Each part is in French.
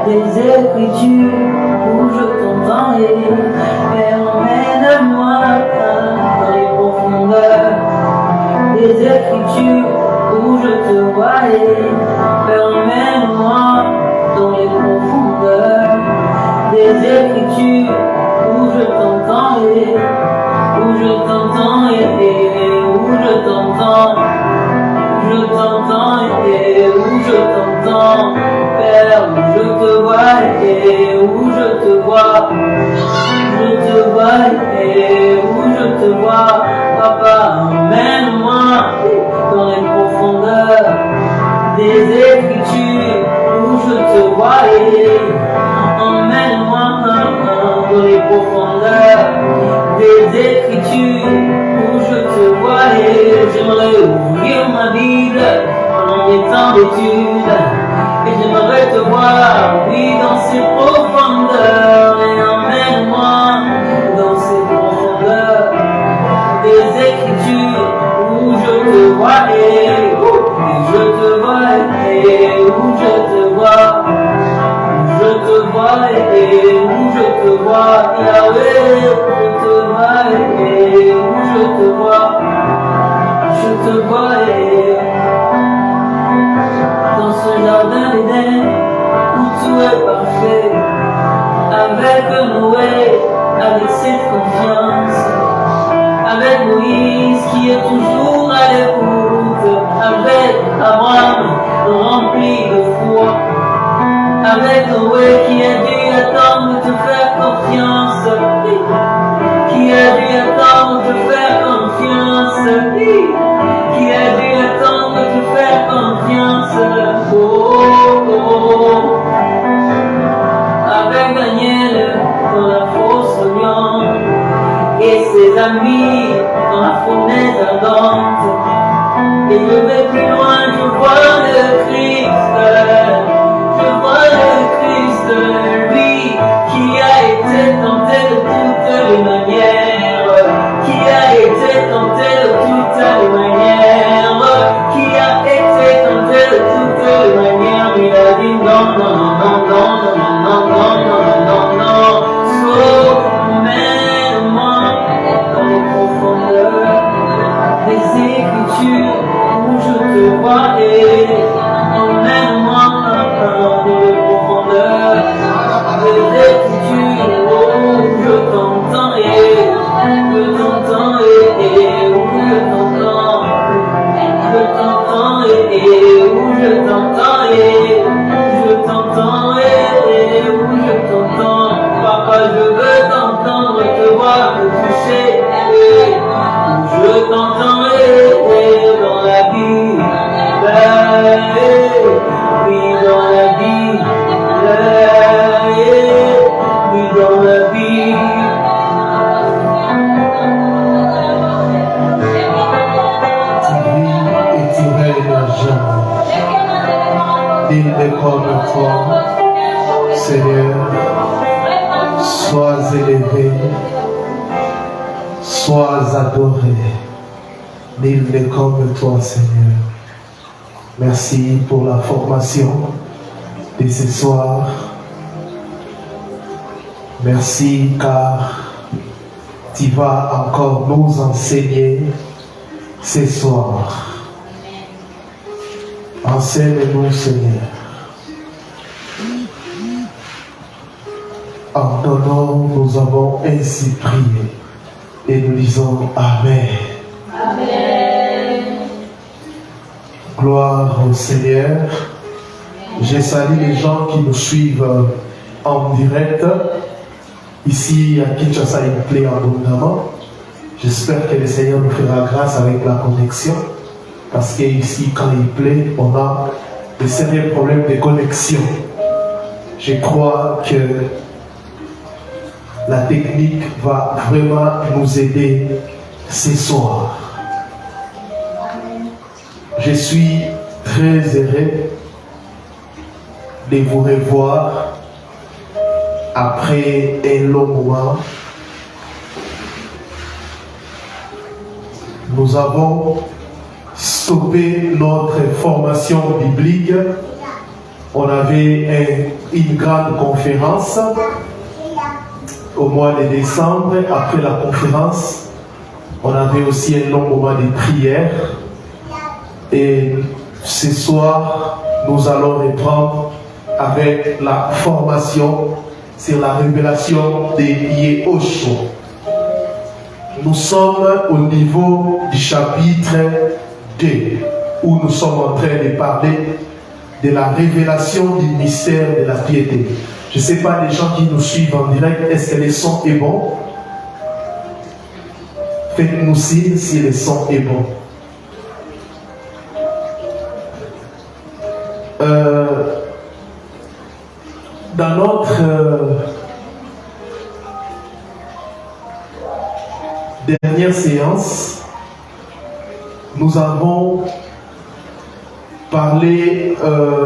des écritures où je t'entendrai. Père, emmène-moi dans les profondeurs des écritures où je te voyais. Père, emmène-moi dans les profondeurs des écritures où je t'entendrai, où je t'entends et où je t'entends. Je t'entends et où je t'entends, Père, où je te vois et où je te vois. Je te vois et où je te vois, Papa, emmène-moi dans les profondeurs des écritures où je te vois et emmène-moi dans les profondeurs des écritures où je te vois et j'aimerais ouvrir ma Bible pendant mes temps d'études et j'aimerais te voir, oui, dans ces profondeurs et emmène-moi dans ces profondeurs des écritures où je te vois et je te vois et où je te vois. Je te vois et où je te vois, Yahweh, je te vois et où je te vois, et dans ce jardin d'Éden où tout est parfait, avec Noé, avec cette confiance, avec Moïse qui est toujours à l'écoute, avec Abraham rempli de foi, avec Noé qui a dû attendre de te faire confiance, qui a dû attendre de te faire confiance, qui a dû attendre de te faire confiance. Oh, oh, oh. Avec Daniel dans la fosse au lion et ses amis dans la fournaise ardente. Et je vais plus loin, je vois le Christ. Je vois le Christ, lui qui a été tenté de toutes les manières, qui a été tenté de toutes les manières, qui a été tenté de toutes les manières. Il a dit non, non, non, non, non, non, non, non, non, non, sauve-moi dans les profondeurs des écritures où je te vois et emmène-moi dans les profondeurs des écritures où je t'entends et où je t'entends et où je t'entends. Je t'entends et où je t'entends et je t'entends et où je t'entends. Papa, je veux t'entendre, te voir, te toucher et où je t'entends et dans la vie. Oui, dans la vie, oui, dans la vie. Tu vis et tu règnes jamais. Il est comme toi, Seigneur. Sois élevé, sois adoré. Nul n'est comme toi, Seigneur. Merci pour la formation de ce soir. Merci car tu vas encore nous enseigner ce soir. Enseigne-nous, Seigneur. En ton nom, nous avons ainsi prié et nous disons Amen. Amen. Gloire au Seigneur. Je salue les gens qui nous suivent en direct. Ici à Kinshasa, il plaît abondamment. J'espère que le Seigneur nous fera grâce avec la connexion. Parce qu'ici, quand il plaît, on a de sérieux problèmes de connexion. Je crois que la technique va vraiment nous aider ce soir. Je suis très heureux de vous revoir après un long mois. Nous avons stoppé notre formation biblique. On avait un une grande conférence au mois de décembre. Après la conférence, on avait aussi un long moment de prière. Et ce soir, nous allons reprendre avec la formation sur la révélation de Yehoshua. Nous sommes au niveau du chapitre 2, où nous sommes en train de parler de la révélation du mystère de la piété. Je ne sais pas les gens qui nous suivent en direct, est-ce que le son est bon? Faites-nous signe si le son est bon. Dans notre dernière séance, nous avons parlé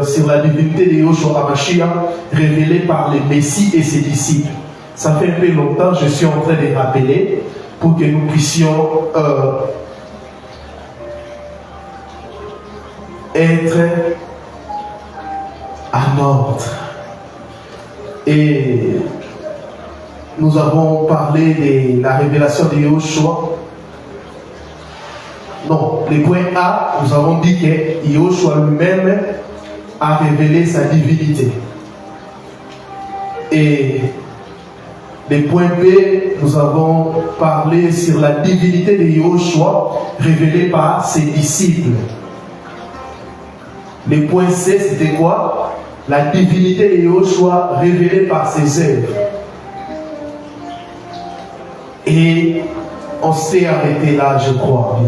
sur la divinité de Yehoshua HaMashiach révélée par le Messie et ses disciples. Ça fait un peu longtemps, je suis en train de rappeler pour que nous puissions être en ordre. Et nous avons parlé de la révélation de Yehoshua. Non, le point A, nous avons dit que Yehoshua lui-même a révélé sa divinité. Et le point B, nous avons parlé sur la divinité de Yehoshua révélée par ses disciples. Le point C, c'était quoi? La divinité de Yehoshua révélée par ses œuvres. Et on s'est arrêté là, je crois.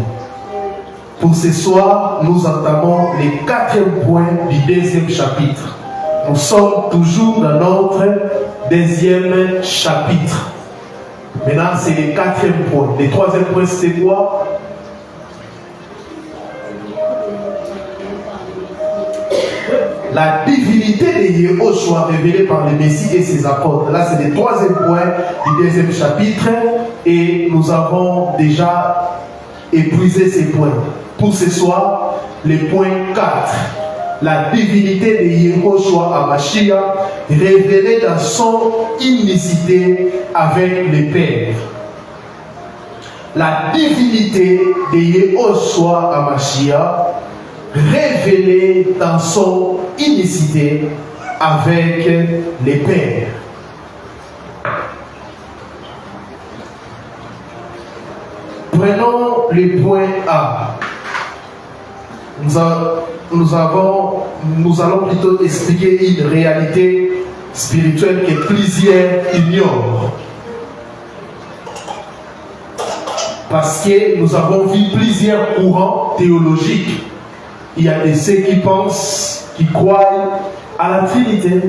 Pour ce soir, nous entamons le 4e point du 2e chapitre. Nous sommes toujours dans notre 2e chapitre. Maintenant, c'est le 4e point. Le 3e point, c'est quoi? La divinité de Yehoshua révélée par le Messie et ses apôtres. Là, c'est le 3e point du 2e chapitre. Et nous avons déjà épuisé ces points. Pour ce soir, le point 4. La divinité de Yehoshua HaMashiach révélée dans son unicité avec le Père. La divinité de Yehoshua HaMashiach révélée dans son unicité avec le Père. Prenons le point A. Nous allons plutôt expliquer une réalité spirituelle que plusieurs ignorent. Parce que nous avons vu plusieurs courants théologiques. Il y a de ceux qui pensent, qui croient à la Trinité.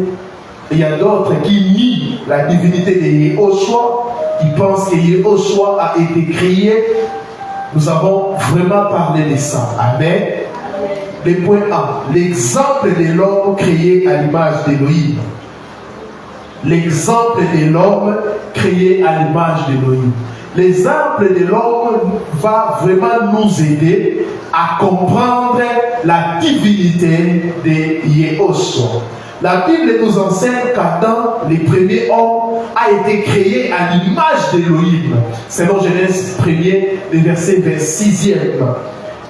Il y a d'autres qui nient la divinité de Yehoshua, qui pensent que Yehoshua a été créé. Nous avons vraiment parlé de ça. Amen. Le point A, l'exemple de l'homme créé à l'image d'Élohim. L'exemple de l'homme créé à l'image d'Élohim. L'exemple de l'homme va vraiment nous aider à comprendre la divinité de Yehoshua. La Bible nous enseigne qu'Adam, le premier homme, a été créé à l'image d'Élohim. Selon Genèse 1er, le verset 26e.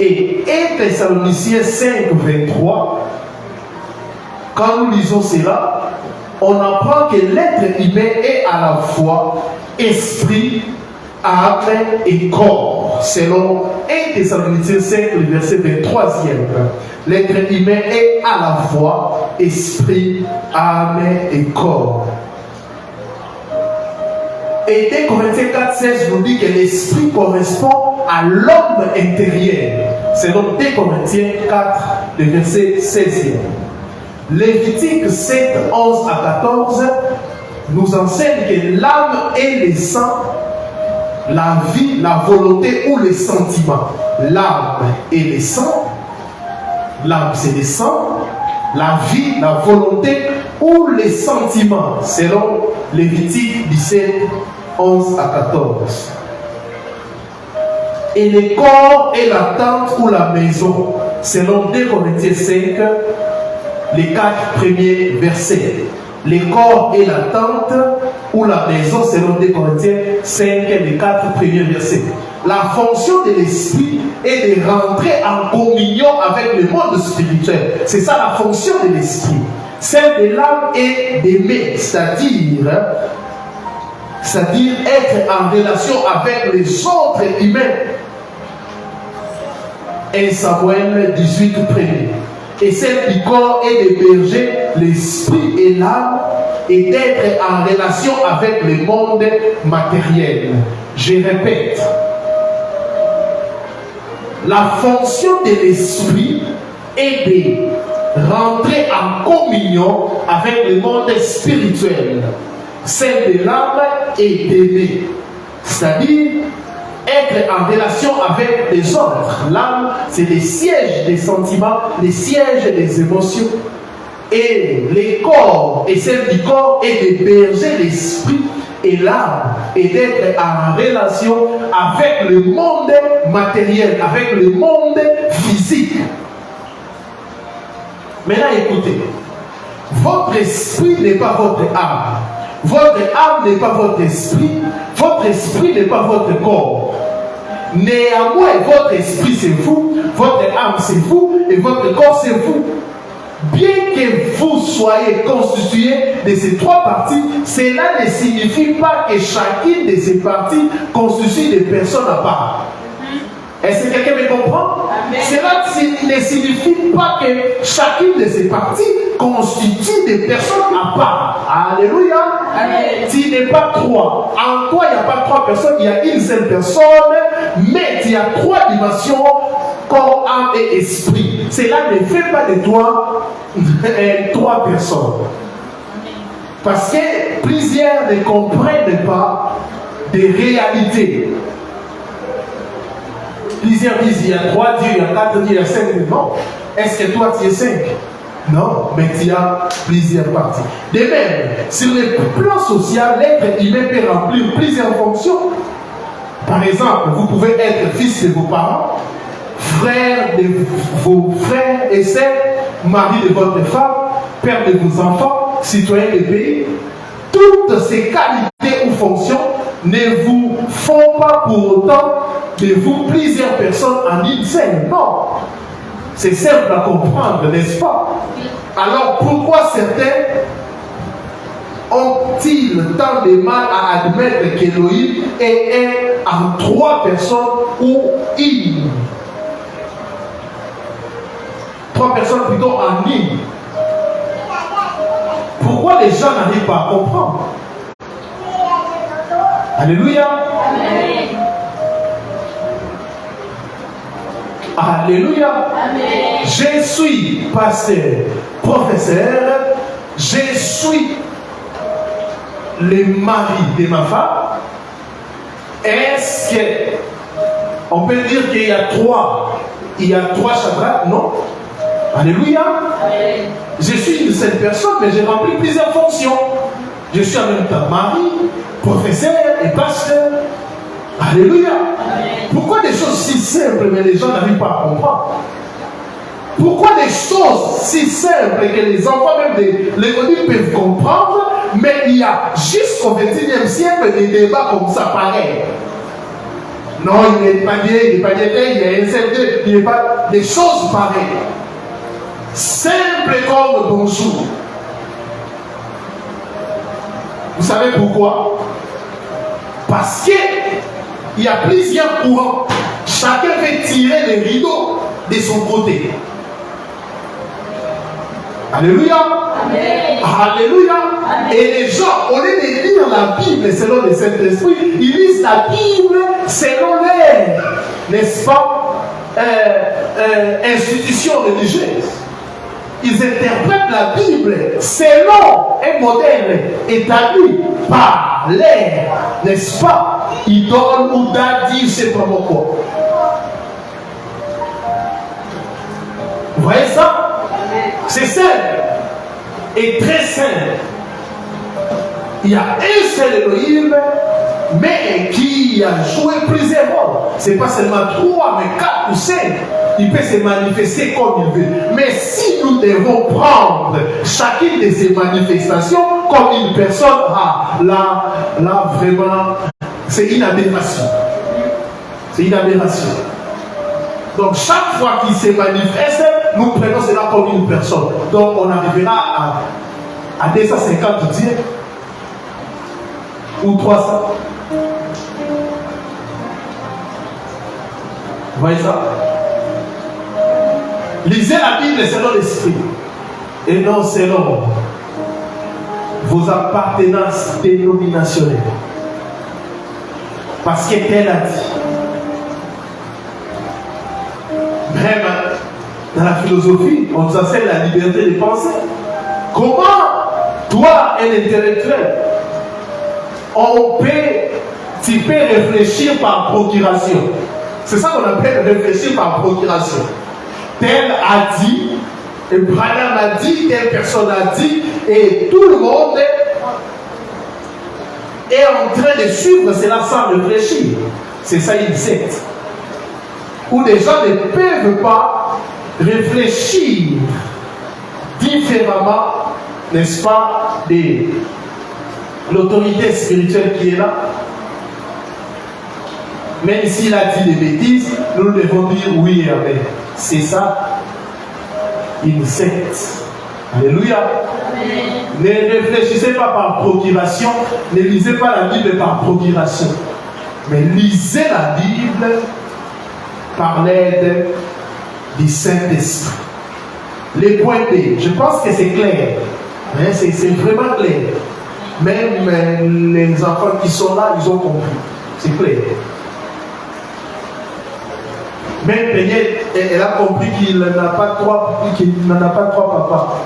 Et 1 Thessaloniciens 5, 23, quand nous lisons cela, on apprend que l'être humain est à la fois esprit, âme et corps. Selon 1 Thessaloniciens 5, le verset 23e. L'être humain est à la fois esprit, âme et corps. Et 2 Corinthiens 4, 16 nous dit que l'esprit correspond à l'homme intérieur. Selon 2 Corinthiens 4, le verset 16e. Lévitique 7, 11 à 14 nous enseigne que l'âme et le sang, la vie, la volonté ou les sentiments. L'âme et le sang. L'âme, c'est le sang. La vie, la volonté ou les sentiments. Selon Lévitique 17, 11 à 14. Et le corps est la tente ou la maison. Selon 2 Corinthiens 5, les 4 premiers versets. Le corps est la tente ou la maison selon 2 Corinthiens 5 et les 4 premiers versets. La fonction de l'esprit est de rentrer en communion avec le monde spirituel. C'est ça la fonction de l'esprit. Celle de l'âme est d'aimer, c'est-à-dire être en relation avec les autres humains. 1 Samuel 18 premier. Et celle du corps est d'héberger l'esprit et l'âme et d'être en relation avec le monde matériel. Je répète, la fonction de l'esprit est de rentrer en communion avec le monde spirituel. Celle de l'âme est d'aimer, c'est-à-dire être en relation avec les autres. L'âme, c'est le siège des sentiments, le siège des émotions. Et les corps, et celle du corps est d'héberger l'esprit et l'âme et d'être en relation avec le monde matériel, avec le monde physique. Maintenant, écoutez, votre esprit n'est pas votre âme. Votre âme n'est pas votre esprit n'est pas votre corps. Néanmoins, votre esprit c'est vous, votre âme c'est vous et votre corps c'est vous. Bien que vous soyez constitués de ces 3 parties, cela ne signifie pas que chacune de ces parties constitue des personnes à part. Est-ce que quelqu'un me comprend? Amen. Cela ne signifie pas que chacune de ces parties constitue des personnes à part. Alléluia. Amen. Tu n'es pas 3. En toi, il n'y a pas 3 personnes, il y a une seule personne, mais il y a 3 dimensions, corps, âme et esprit. Cela ne fait pas de toi 3 personnes. Parce que plusieurs ne comprennent pas des réalités. Plusieurs disent il y a 3 dieux, il y a 4 dieux, il y a 5 dieux. Non. Est-ce que toi tu es 5? Non, mais tu as plusieurs parties. De même, sur le plan social, l'être humain peut remplir plusieurs fonctions. Par exemple, vous pouvez être fils de vos parents, frère de vos frères et sœurs, mari de votre femme, père de vos enfants, citoyen du pays. Toutes ces qualités ou fonctions ne vous font pas pour autant de vous plusieurs personnes en une seule. Non. C'est simple à comprendre, n'est-ce pas? Alors pourquoi certains ont-ils tant de mal à admettre qu'Élohim est en 3 personnes ou une? 3 personnes plutôt en une. Pourquoi les gens n'arrivent pas à comprendre? Alléluia. Amen. Alléluia. Amen. Je suis pasteur, professeur, je suis le mari de ma femme. Est-ce qu'on peut dire qu'il y a 3 chadrats? Non. Alléluia. Amen. Je suis une seule personne, mais j'ai rempli plusieurs fonctions. Je suis en même temps mari, professeur et pasteur. Alléluia. Amen. Pourquoi des choses si simples, mais les gens n'arrivent pas à comprendre? Pourquoi des choses si simples que les enfants même de l'école peuvent comprendre, mais il y a jusqu'au XXIe siècle des débats comme ça, pareil. Non, il n'est pas bien, il n'est pas bien, il y a un seul Dieu, il n'est pas des choses pareilles. Simple comme bonjour. Vous savez pourquoi? Parce que il y a plusieurs courants. Chacun veut tirer les rideaux de son côté. Alléluia. Amen. Alléluia. Amen. Et les gens, au lieu de lire la Bible selon le Saint-Esprit, ils lisent la Bible selon les, n'est-ce pas, institutions religieuses. Ils interprètent la Bible selon un modèle établi par l'air, n'est-ce pas, idole ou dadi, je ne sais pas pourquoi. Vous voyez ça? C'est simple et très simple. Il y a un seul Elohim, mais qui a joué plusieurs rôles. Ce n'est pas seulement 3, mais 4 ou 5. il peut se manifester comme il veut. Mais si nous devons prendre chacune de ces manifestations comme une personne, là vraiment, c'est une aberration. C'est une aberration. Donc chaque fois qu'il se manifeste, nous prenons cela comme une personne. Donc on arrivera à 250 dieux ou 300. Vous voyez ça? Lisez la Bible selon l'esprit et non selon vos appartenances dénominationnelles. Parce que tel a dit. Même dans la philosophie, on nous enseigne la liberté de penser. Comment, toi, un intellectuel, tu peux réfléchir par procuration. C'est ça qu'on appelle réfléchir par procuration. Tel a dit, et Branham a dit, telle personne a dit, et tout le monde est en train de suivre cela sans réfléchir. C'est ça une secte. Où les gens ne peuvent pas réfléchir différemment, n'est-ce pas, de l'autorité spirituelle qui est là. Même s'il a dit des bêtises, nous devons dire oui et amen. C'est ça, une secte. Alléluia. Amen. Ne réfléchissez pas par procuration, ne lisez pas la Bible par procuration, mais lisez la Bible par l'aide du Saint-Esprit. Les points B, je pense que c'est clair. Hein, c'est vraiment clair. Même les enfants qui sont là, ils ont compris. C'est clair. Même Péniel, elle a compris qu'il n'en a pas trois papas.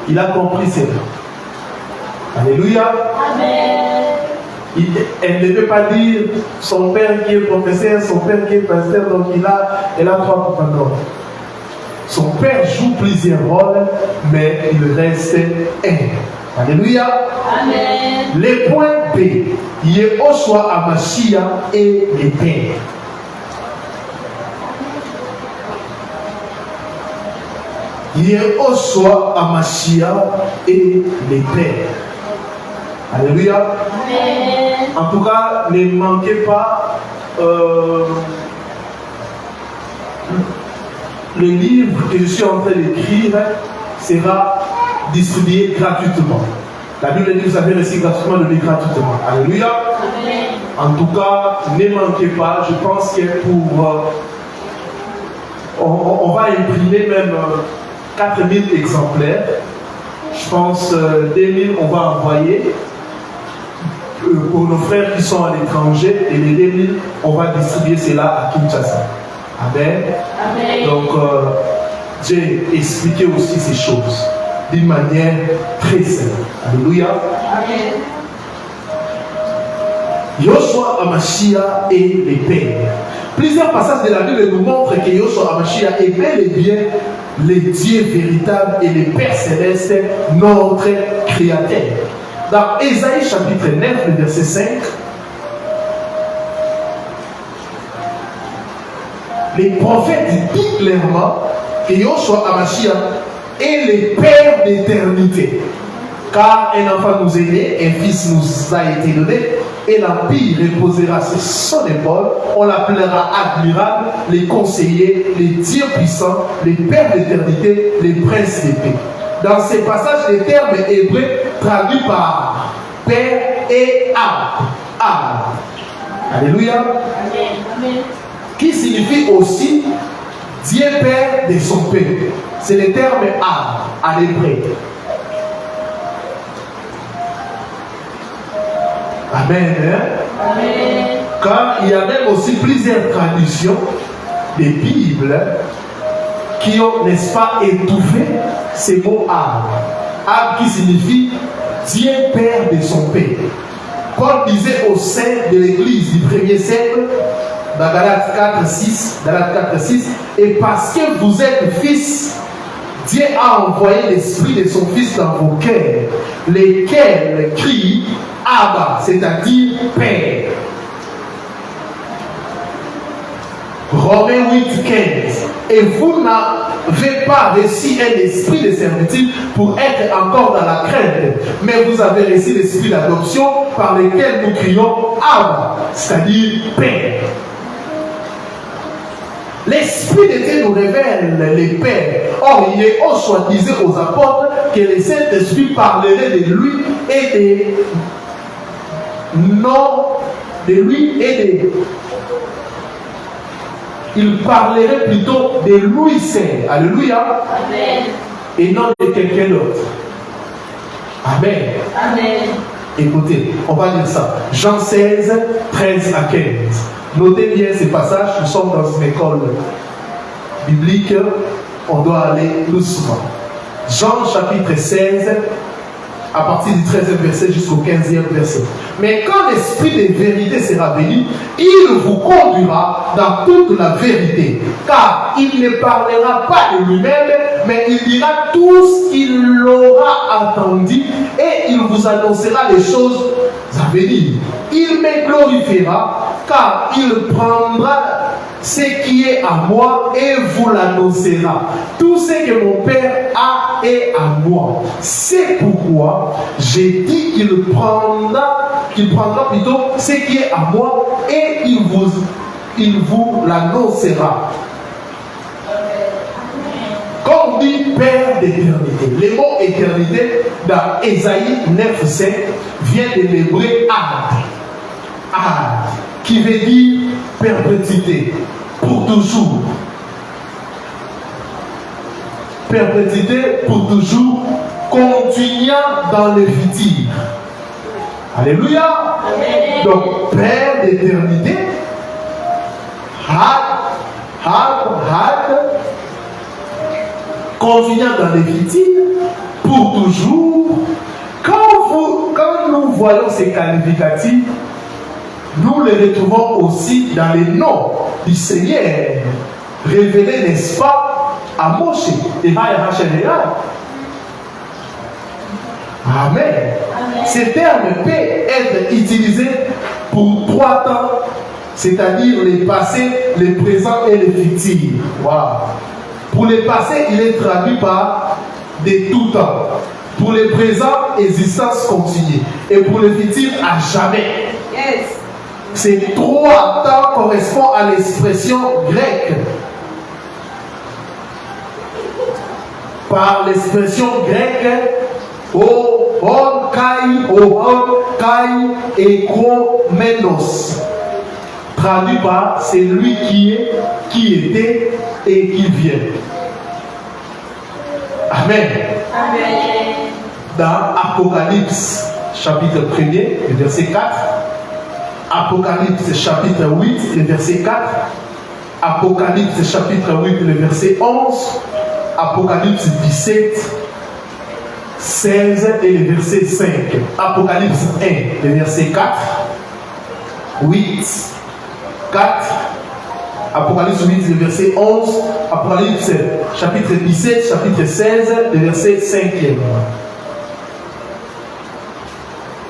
Il a compris cela. Alléluia. Amen. Elle ne veut pas dire son père qui est professeur, son père qui est pasteur, donc elle a trois papas. Non. Son père joue plusieurs rôles, mais il reste un. Alléluia. Amen. Les points B, Yehoshua Amashia et les pères. Yehoshua Amashia et les pères. Alléluia. Amen. En tout cas, ne manquez pas le livre que je suis en train d'écrire sera distribué gratuitement. La Bible dit que vous avez reçu gratuitement, donné gratuitement. Alléluia. Amen. En tout cas, ne manquez pas. Je pense que on va imprimer même 4000 exemplaires. Je pense 2000 on va envoyer pour nos frères qui sont à l'étranger et les 2000 on va distribuer cela à Kinshasa. Amen. Amen. Donc j'ai expliqué aussi ces choses d'une manière très simple. Alléluia. Amen. Yoshua Amashia et les pères. Plusieurs passages de la Bible nous montrent que Yoshua Amashia est bel et bien le Dieu véritable et le Père céleste, notre Créateur. Dans Ésaïe chapitre 9, le verset 5, les prophètes disent clairement que Yoshua Amashia est le Père d'éternité. Car un enfant nous est né, un fils nous a été donné, et l'empire reposera sur son épaule. On l'appellera admirable, les conseillers, les dieux puissants, les pères d'éternité, les princes de paix. Dans ces passages, les termes hébreux traduits par Père et Ab. Alléluia. Amen. Qui signifie aussi Dieu Père de son Père. C'est le terme Ab à l'hébreu. Amen. Amen. Car il y a même aussi plusieurs traductions des Bibles qui ont, n'est-ce pas, étouffé ces mots Ab. Ab qui signifie Dieu Père de son Père. Paul disait au sein de l'église du premier siècle, dans Galates 4:6, et parce que vous êtes fils, Dieu a envoyé l'esprit de son fils dans vos cœurs, lesquels crient Abba, c'est-à-dire Père. Romains 8, 15. Et vous n'avez pas reçu un esprit de servitude pour être encore dans la crainte, mais vous avez reçu l'esprit d'adoption par lequel nous crions Abba, c'est-à-dire Père. L'Esprit de Dieu nous révèle les pères. Or, il est soit disait aux apôtres que le Saint-Esprit parlerait de lui et des non, de lui et des. Il parlerait plutôt de lui seul. Alléluia. Amen. Et non de quelqu'un d'autre. Amen. Amen. Écoutez, on va dire ça. Jean 16, 13 à 15. Notez bien ces passages. Nous sommes dans une école biblique. On doit aller doucement. Jean chapitre 16, à partir du 13e verset jusqu'au 15e verset. Mais quand l'Esprit de vérité sera venu, il vous conduira dans toute la vérité. Car il ne parlera pas de lui-même, mais il dira tout ce qu'il aura entendu et il vous annoncera les choses à venir. Il me glorifiera, car il prendra ce qui est à moi et vous l'annoncera. Tout ce que mon Père a est à moi. C'est pourquoi j'ai dit qu'il prendra plutôt ce qui est à moi et il vous l'annoncera. Quand on dit Père d'éternité, le mot éternité dans Ésaïe 9,7 vient de l'hébreu Ad. Ad, qui veut dire perpétuité, pour toujours. Perpétuité pour toujours, continuant dans le futur. Alléluia. Amen. Donc, Père d'éternité, continuant dans le futur, pour toujours. Quand nous voyons ces qualificatifs, nous les retrouvons aussi dans les noms du Seigneur, révélés, n'est-ce pas, à Moshe et à Yahashua. Amen. Ce terme peut être utilisé pour 3 temps, c'est-à-dire le passé, le présent et le futur. Wow. Pour le passé, il est traduit par de tout temps. Pour le présent, existence continue. Et pour le futur, à jamais. Yes. Ces 3 temps correspondent à l'expression grecque. Par l'expression grecque, on kai et chromenos. Traduit par c'est lui qui est, qui était et qui vient. Amen. Amen. Dans Apocalypse, chapitre 1er, le verset 4. Apocalypse, chapitre 8, le verset 4. Apocalypse, chapitre 8, le verset 11. Apocalypse 17, 16 et le verset 5. Apocalypse 1, le verset 4. 8, 4. Apocalypse 8, le verset 11. Apocalypse, chapitre 17, chapitre 16, le verset 5e.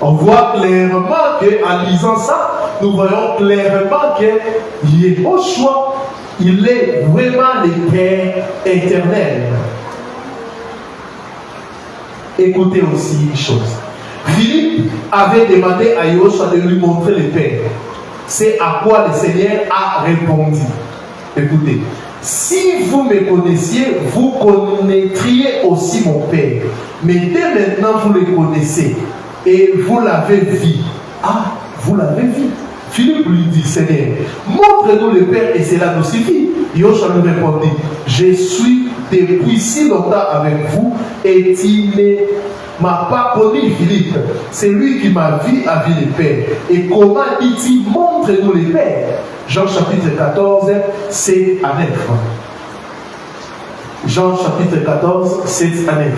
On voit clairement qu'en lisant ça, nous voyons clairement que Yeshua, il est vraiment le Père éternel. Écoutez aussi une chose. Philippe avait demandé à Yeshua de lui montrer le Père. C'est à quoi le Seigneur a répondu. Écoutez, si vous me connaissiez, vous connaîtriez aussi mon Père. Mais dès maintenant, vous le connaissez. Et vous l'avez vu. Ah, vous l'avez vu. Philippe lui dit, Seigneur, montre-nous le Père et cela nous suffit. Yoshua lui répondit, je suis depuis si longtemps avec vous et tu ne m'as pas connu, Philippe. C'est lui qui m'a vu a vu le Père. Et comment dit-il, montre-nous le Père? Jean chapitre 14, 7 à 9. Jean chapitre 14, 7 à 9.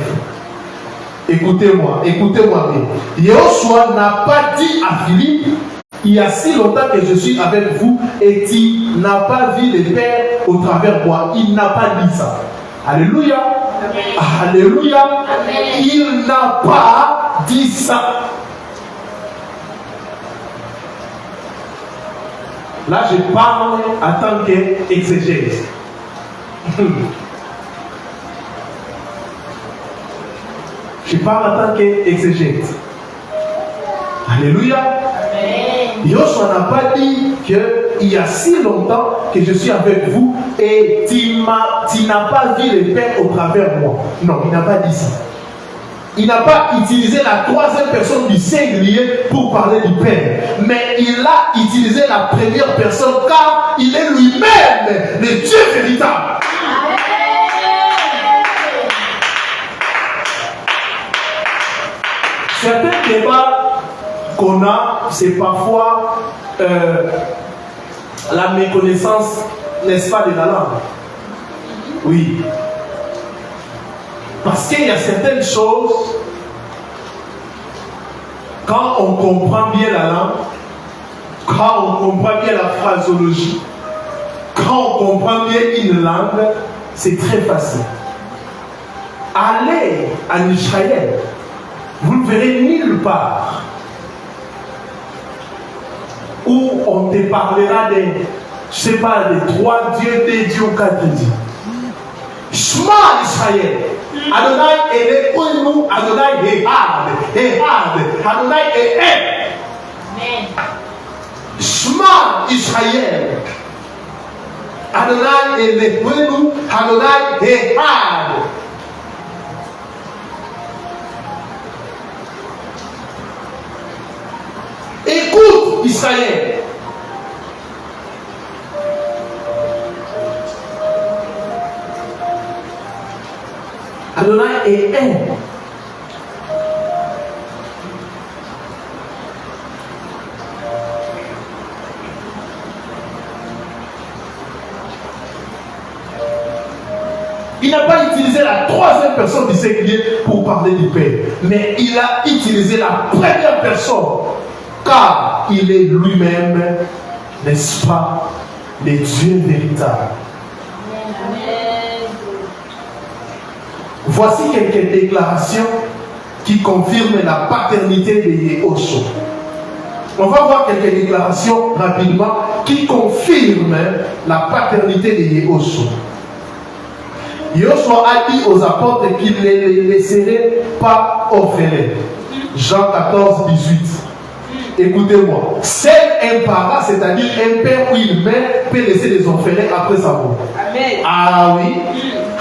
Écoutez-moi bien. Yoshua n'a pas dit à Philippe, il y a si longtemps que je suis avec vous et tu n'as pas vu le Père au travers moi. Il n'a pas dit ça. Alléluia. Amen. Alléluia. Amen. Il n'a pas dit ça. Là, je parle en tant qu'exégèse. Je parle en tant qu'exégète. Alléluia. Yoshua n'a pas dit qu'il y a si longtemps que je suis avec vous et tu n'as pas vu le Père au travers de moi. Non, il n'a pas dit ça. Il n'a pas utilisé la troisième personne du singulier pour parler du Père. Mais il a utilisé la première personne car il est lui-même le Dieu véritable. Certains débats qu'on a, c'est parfois la méconnaissance, n'est-ce pas, de la langue. Oui. Parce qu'il y a certaines choses, quand on comprend bien la langue, quand on comprend bien la phraseologie, quand on comprend bien une langue, c'est très facile. Allez en Israël, vous ne verrez nulle part où on te parlera de, je sais pas, de 3 dieux, 2 dieux ou 4 dieux. Shema Israël. Adonai Elohim, Adonai Ehad, Adonai Ehem. Shema Israël. Adonai Elohim, Adonai Ehad. Écoute Israël. Adonai est un. Il n'a pas utilisé la troisième personne du singulier pour parler du Père, mais il a utilisé la première personne, car il est lui-même, n'est-ce pas, le Dieu véritable. Voici quelques déclarations qui confirment la paternité de Yehoshua. On va voir quelques déclarations rapidement qui confirment la paternité de Yehoshua. Yehoshua a dit aux apôtres qu'il ne les laisserait pas orphelins. Jean 14, 18. Écoutez-moi. Seul un parent, c'est-à-dire un père ou une mère, peut laisser des orphelins après sa mort. Amen. Ah oui.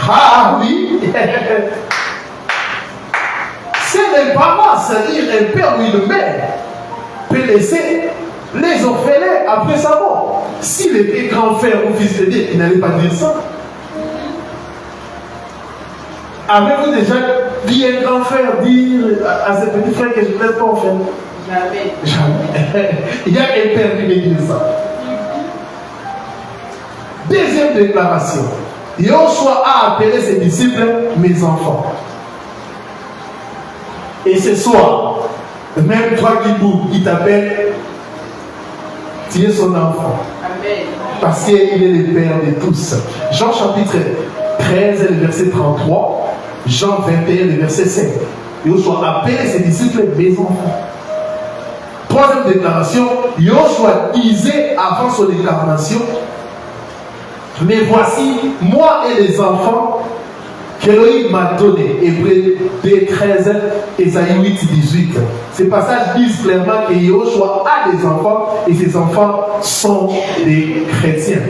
Ah oui. Seul un parent, c'est-à-dire un père ou une mère, peut laisser les orphelins après sa mort. S'il était grand frère ou fils de Dieu, il n'allait pas dire ça. Avez-vous déjà vu un grand frère dire à ses petits frères que je ne laisse pas orphelin? Jamais. Jamais. Il y a un père qui me dit ça. Deuxième déclaration. Yehoshua a appelé ses disciples mes enfants. Et ce soir, même toi qui t'appelle, tu es son enfant. Amen. Parce qu'il est le Père de tous. Jean chapitre 13, le verset 33. Jean 21, le verset 5. Yehoshua appelé ses disciples mes enfants. Troisième déclaration, Yehoshua disait avant son incarnation, mais voici, moi et les enfants qu'Élohim m'a donné. Hébreux 2, 13, Ésaïe 8, 18. Ces passages disent clairement que Yehoshua a des enfants et ses enfants sont des chrétiens.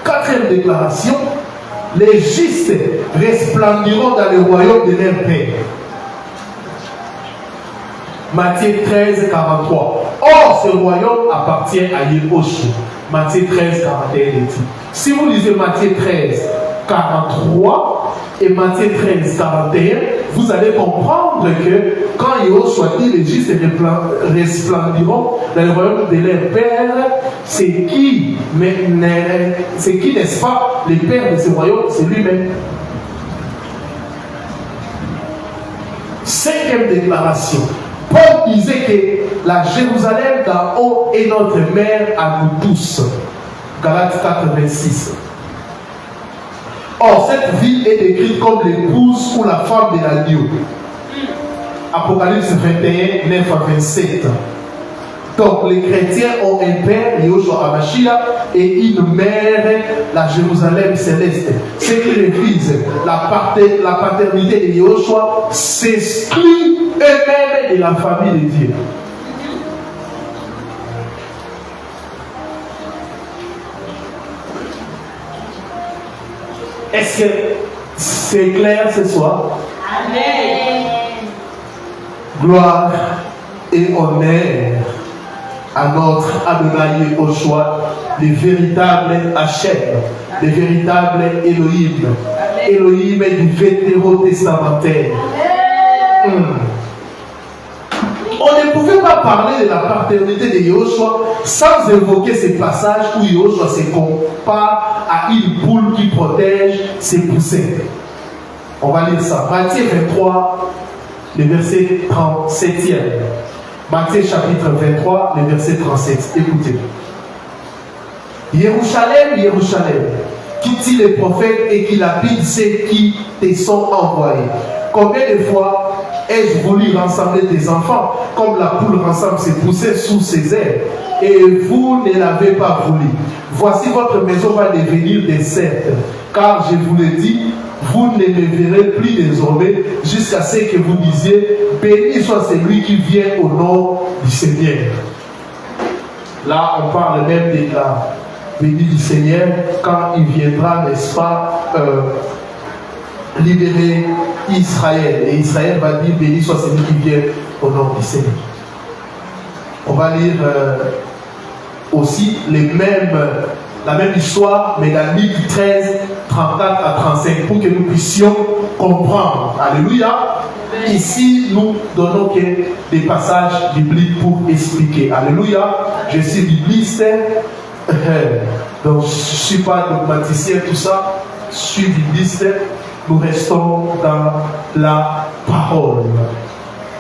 Quatrième déclaration, les justes resplendiront dans le royaume de leur Père. Matthieu 13, 43. Or, ce royaume appartient à Yehoshua. Matthieu 13, 41 dit. Si vous lisez Matthieu 13, 43 et Matthieu 13, 41, vous allez comprendre que quand Yehoshua dit les justes resplendiront dans le royaume de leur Père, c'est qui, n'est-ce pas, le Père de ce royaume, c'est lui-même. Cinquième déclaration. Paul disait que la Jérusalem d'en haut est notre mère à nous tous. Galates 4, 26. Or, cette ville est décrite comme l'épouse ou la femme de l'agneau. Apocalypse 21, 9 à 27. Donc les chrétiens ont un père, Yahushua Hamashiach, et une mère, la Jérusalem céleste. Ce qui refuse la paternité de Yahushua s'exclut eux-mêmes de la famille de Dieu. Est-ce que c'est clair ce soir? Amen. Gloire et honneur à notre Adonai Yahushua, le véritable Hachem, le véritable Elohim, Elohim du Vétérotestamentaire. On ne pouvait pas parler de la paternité de Yahushua sans évoquer ces passages où Yahushua se compare à une poule qui protège ses poussins. On va lire ça. Matthieu 23, le verset 37e. Matthieu chapitre 23, le verset 37. Écoutez. Jérusalem, Jérusalem, qui tue les prophètes et qui lapide ceux qui te sont envoyés. Combien de fois ai-je voulu rassembler des enfants comme la poule rassemble ses poussins sous ses ailes, et vous ne l'avez pas voulu. Voici votre maison va devenir déserte, car je vous l'ai dit, vous ne me verrez plus désormais jusqu'à ce que vous disiez, béni soit celui qui vient au nom du Seigneur. Là, on parle même de la venue du Seigneur quand il viendra, n'est-ce pas, libérer Israël. Et Israël va dire, béni soit celui qui vient au nom du Seigneur. On va lire aussi la même histoire, mais dans Luc 13, 34 à 35, pour que nous puissions comprendre. Alléluia. Ici, nous donnons que des passages bibliques pour expliquer. Alléluia. Je suis bibliste. Donc, je ne suis pas dogmaticien, tout ça. Je suis bibliste. Nous restons dans la parole.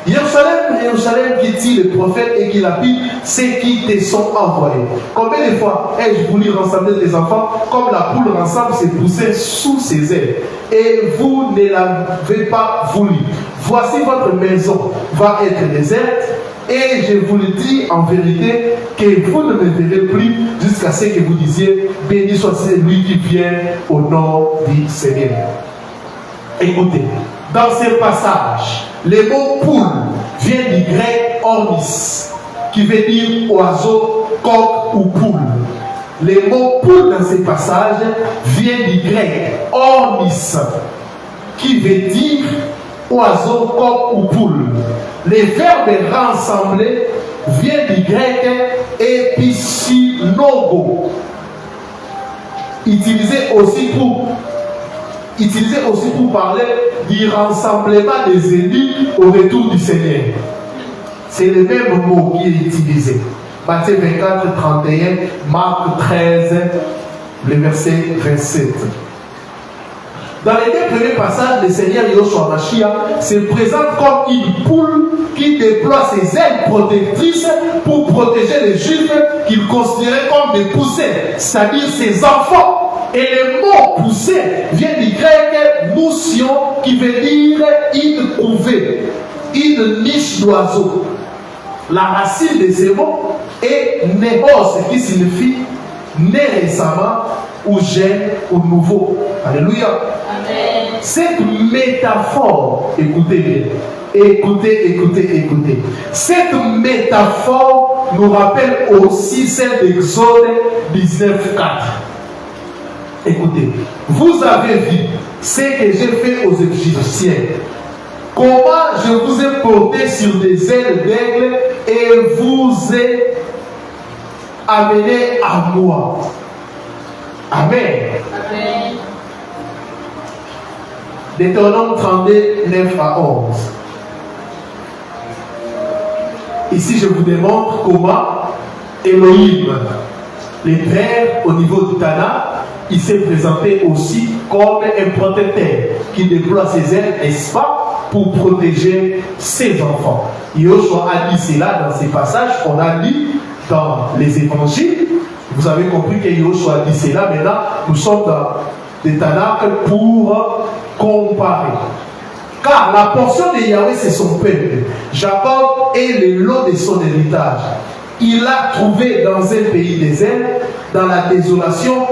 Jérusalem, Jérusalem, qui tue les prophètes et qui lapide ceux qui te sont envoyés. Combien de fois ai-je voulu rassembler les enfants comme la poule rassemble ses poussins sous ses ailes, et vous ne l'avez pas voulu. Voici votre maison va être déserte, et je vous le dis en vérité que vous ne me verrez plus jusqu'à ce que vous disiez, béni soit celui qui vient au nom du Seigneur. Écoutez, dans ces passages, le mot poule vient du grec ornis, qui veut dire oiseau, coq ou poule. Le mot poule dans ces passages vient du grec ornis, qui veut dire oiseau, coq ou poule. Le verbe rassembler vient du grec episunogo, utilisé aussi pour parler du rassemblement des élus au retour du Seigneur. C'est le même mot qui est utilisé. Matthieu 24, 31, Marc 13, le verset 27. Dans les deux premiers passages, le Seigneur Yahushua Hamashiach se présente comme une poule qui déploie ses ailes protectrices pour protéger les Juifs qu'il considérait comme des poussins, c'est-à-dire ses enfants. Et le mot poussin vient du grec moussion, qui veut dire une couvée, une niche d'oiseau. La racine de ces mots est néos, qui signifie né récemment, ou jeune, ou nouveau. Alléluia. Amen. Cette métaphore, écoutez bien, écoutez. Cette métaphore nous rappelle aussi celle d'Exode 19:4. Écoutez, vous avez vu ce que j'ai fait aux Égyptiens. Comment je vous ai porté sur des ailes d'aigle et vous ai amené à moi. Amen. Amen. Deutéronome 32, 9 à 11. Ici, je vous démontre comment Elohim, les pères au niveau du Tana, il s'est présenté aussi comme un protecteur qui déploie ses ailes, n'est-ce pas, pour protéger ses enfants. Yahushua a dit cela dans ces passages qu'on a lu dans les évangiles. Vous avez compris que Yahushua a dit cela. Maintenant, nous sommes dans des Tanakh pour comparer. Car la portion de Yahweh, c'est son peuple. Jacob est le lot de son héritage. Il l'a trouvé dans un pays désert, dans la désolation,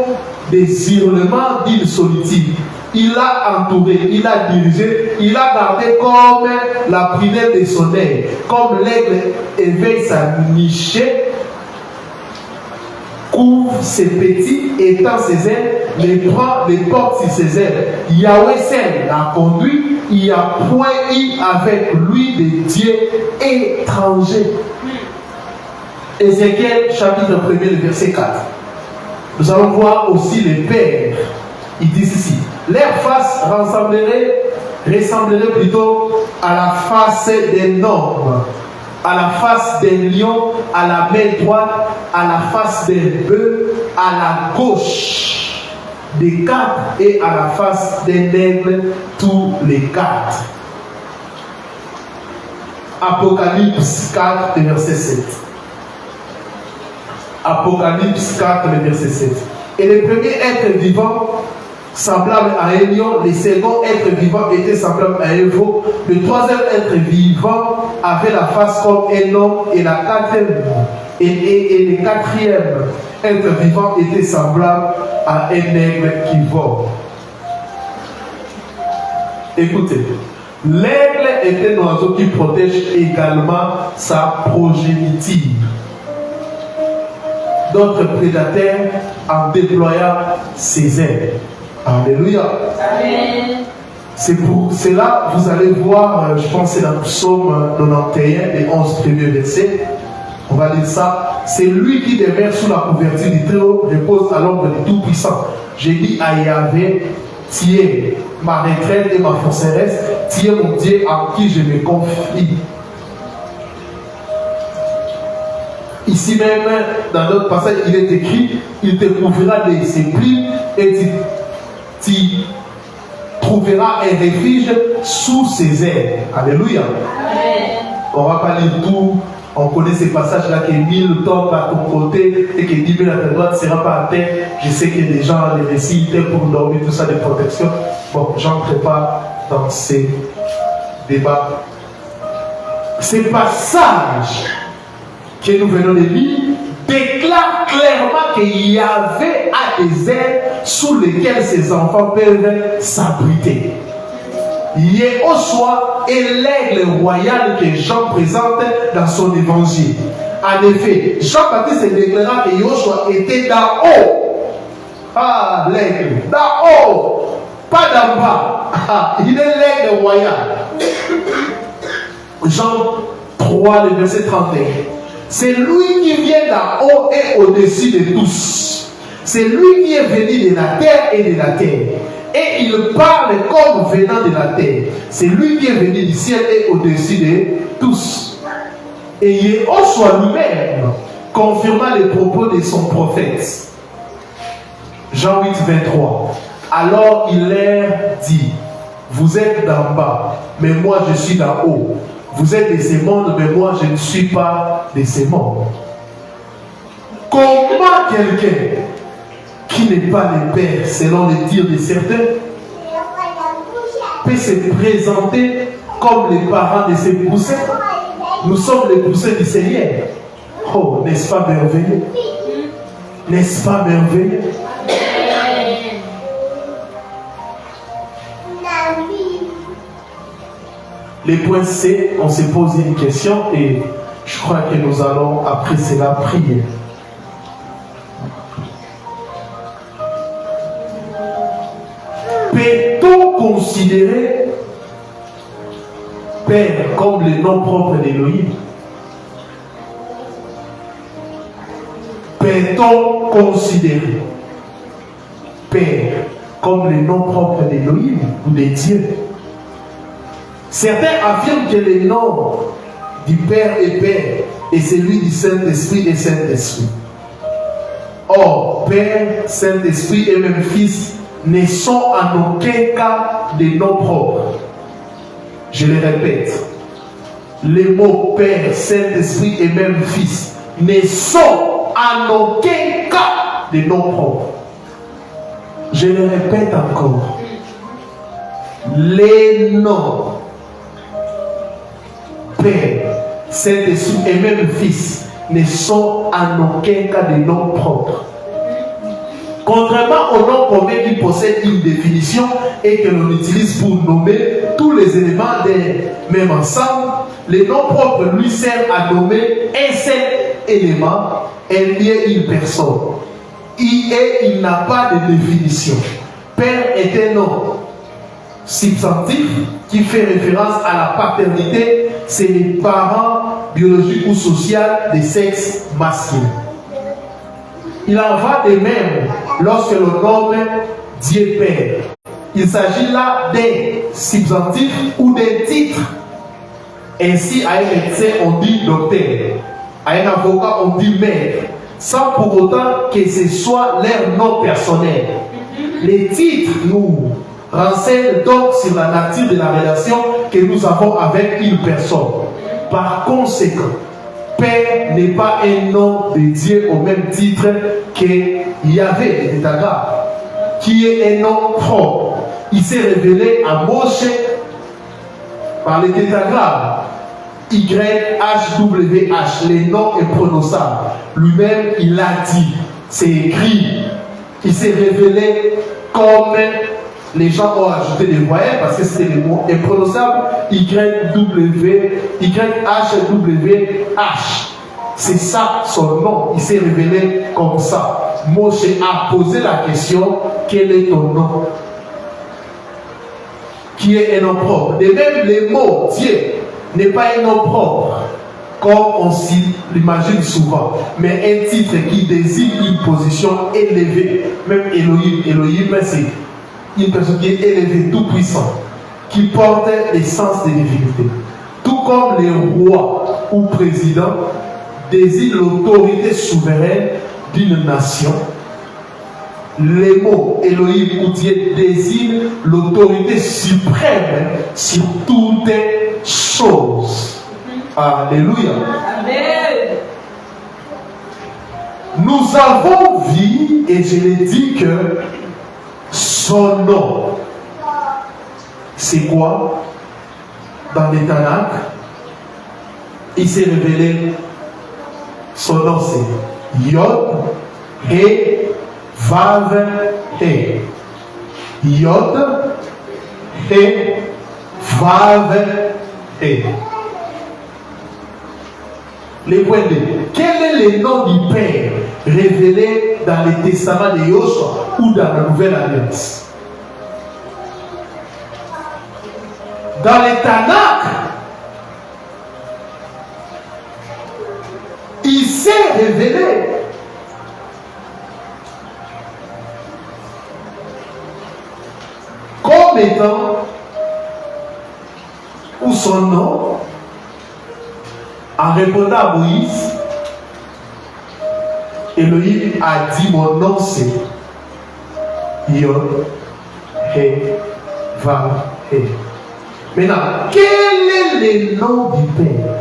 des hurlements d'une solitude. Il l'a entouré, il l'a dirigé, il l'a gardé comme la prunelle de son aile, comme l'aigle éveille sa nichée, couvre ses petits, étend ses ailes, les prend, les porte sur ses ailes. Yahweh seul l'a conduit, il n'y a point eu avec lui des dieux étrangers. Ézéchiel chapitre 1er, le verset 4. Nous allons voir aussi les pères. Ils disent ici, leur face ressemblerait plutôt à la face d'un homme, à la face d'un lion, à la main droite, à la face d'un bœuf, à la gauche des quatre et à la face d'un aigle, tous les quatre. Apocalypse 4, verset 7. Apocalypse 4, verset 7. Et le premier être vivant semblable à un lion, le second être vivant était semblable à un veau, le troisième être vivant avait la face comme un homme, et la quatrième et le quatrième être vivant était semblable à un aigle qui vole. Écoutez, l'aigle est un oiseau qui protège également sa progéniture d'autres prédateurs en déployant ses ailes. Alléluia. Amen. C'est pour cela, vous allez voir, je pense que c'est dans le psaume 91, les 11 premiers versets. On va lire ça. C'est lui qui demeure sous la couverture du Très-Haut, repose à l'ombre du Tout-Puissant. J'ai dit à Yahvé, tu es ma retraite et ma forteresse, tu es mon Dieu en qui je me confie. Ici même, dans notre passage, il est écrit, il te couvrira de ses plis et tu trouveras un refuge sous ses ailes. Alléluia. Amen. On ne va pas lire tout. On connaît ces passages-là que 1000 tombent à ton côté et que 10 000 à ta droite ne sera pas à terre. Je sais que les gens, les récits, pour dormir, tout ça, de protection. Bon, j'entrerai pas dans ces débats. Ces passages que nous venons de lire déclarent clairement qu'il y avait à des ailes sous lesquelles ces enfants peuvent s'abriter. Yehoshua est l'aigle royal que Jean présente dans son évangile. En effet, Jean-Baptiste déclara que Yehoshua était d'en haut. Ah, l'aigle, d'en haut, pas d'en bas. Ah, il est l'aigle royal. Jean 3, le verset 31. C'est lui qui vient d'en haut et au-dessus de tous. C'est lui qui est venu de la terre et de la terre. Et il parle comme venant de la terre. C'est lui qui est venu du ciel et au-dessus de tous. Et Yehoshua lui-même confirma les propos de son prophète. Jean 8, 23. Alors il leur dit, vous êtes d'en bas, mais moi je suis d'en haut. Vous êtes de ces mondes, mais moi je ne suis pas de ces mondes. Comment quelqu'un qui n'est pas le Père, selon les dires de certains, peut se présenter comme les parents de ses poussins? Nous sommes les poussins du Seigneur. Oh, n'est-ce pas merveilleux? N'est-ce pas merveilleux? Les points C, on s'est posé une question et je crois que nous allons après cela prier. Peut-on considérer Père comme le nom propre d'Élohim? Peut-on considérer Père comme le nom propre d'Élohim ou de Dieu? Certains affirment que le nom du Père est Père et celui du Saint-Esprit est Saint-Esprit. Or, Père, Saint-Esprit et même Fils ne sont en aucun cas des noms propres. Je le répète, les mots Père, Saint-Esprit et même Fils ne sont en aucun cas des noms propres. Je le répète encore, les noms Père, Saint-Esprit et même Fils ne sont en aucun cas des noms propres. Contrairement aux noms communs qui possèdent une définition et que l'on utilise pour nommer tous les éléments d'un même ensemble, les noms propres lui servent à nommer un seul élément, un lien, une personne. Il n'a pas de définition. Père est un nom substantif qui fait référence à la paternité, c'est les parents biologiques ou sociaux des sexes masculins. Il en va de même lorsque l'on nomme Dieu Père. Il s'agit là d'un substantif ou d'un titre. Ainsi, à un médecin, on dit docteur. À un avocat, on dit maître. Sans pour autant que ce soit leur nom personnel. Les titres nous renseignent donc sur la nature de la relation que nous avons avec une personne. Par conséquent, Père n'est pas un nom de Dieu au même titre que Yahvé, le tétragramme, qui est un nom propre. Il s'est révélé à Moshe par le tétragramme YHWH, le nom est prononçable. Lui-même, il l'a dit, c'est écrit. Il s'est révélé comme les gens ont ajouté des voyelles parce que c'était le mot imprononçable YHWH. C'est ça son nom. Il s'est révélé comme ça. Moshe a posé la question: quel est ton nom? Qui est un nom propre. De même, le mot Dieu n'est pas un nom propre, comme on l'imagine souvent, mais un titre qui désigne une position élevée. Même Elohim, c'est une personne qui est élevée, tout puissant, qui porte l'essence de divinité. Tout comme les rois ou présidents désignent l'autorité souveraine d'une nation, les mots Elohim ou Dieu désignent l'autorité suprême sur toutes choses. Alléluia. Amen. Nous avons vu, et je l'ai dit, que son nom, c'est quoi? Dans les Tanakh, il s'est révélé, son nom c'est Yod, He, Vav, He. Yod, He, Vav, He. Les points de quel est le nom du Père révélé dans le testament de Yoshua ou dans la Nouvelle Alliance? Dans les Tanakh, il s'est révélé comme étant, ou son nom, en répondant à Moïse, Elohim a dit: mon nom c'est Yod, He, Vav, He. Maintenant, quel est le nom du Père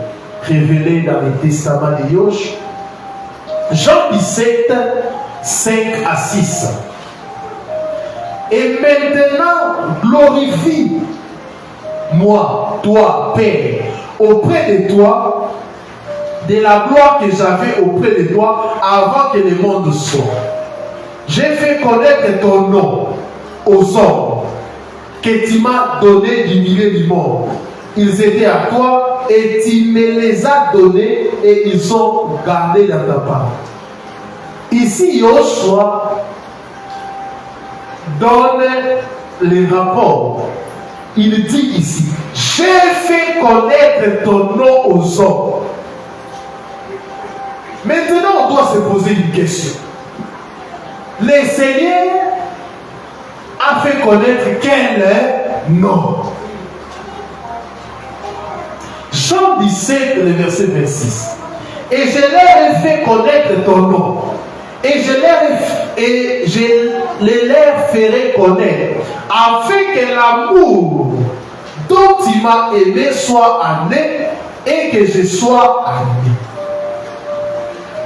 révélé dans le testament de Yoshua? Jean 17, 5 à 6. Et maintenant, glorifie-moi, toi, Père, auprès de toi, de la gloire que j'avais auprès de toi avant que le monde soit. J'ai fait connaître ton nom aux hommes que tu m'as donné du milieu du monde. Ils étaient à toi et tu me les as donnés et ils sont gardés dans ta part. Ici, Yoshua donne les rapports. Il dit ici: j'ai fait connaître ton nom aux hommes. Maintenant, on doit se poser une question. Le Seigneur a fait connaître quel nom? Jean 17, le verset 26. Et je leur ai fait connaître ton nom. Et je les leur ferai connaître, afin que l'amour dont tu m'as aimé soit en eux et que je sois en eux.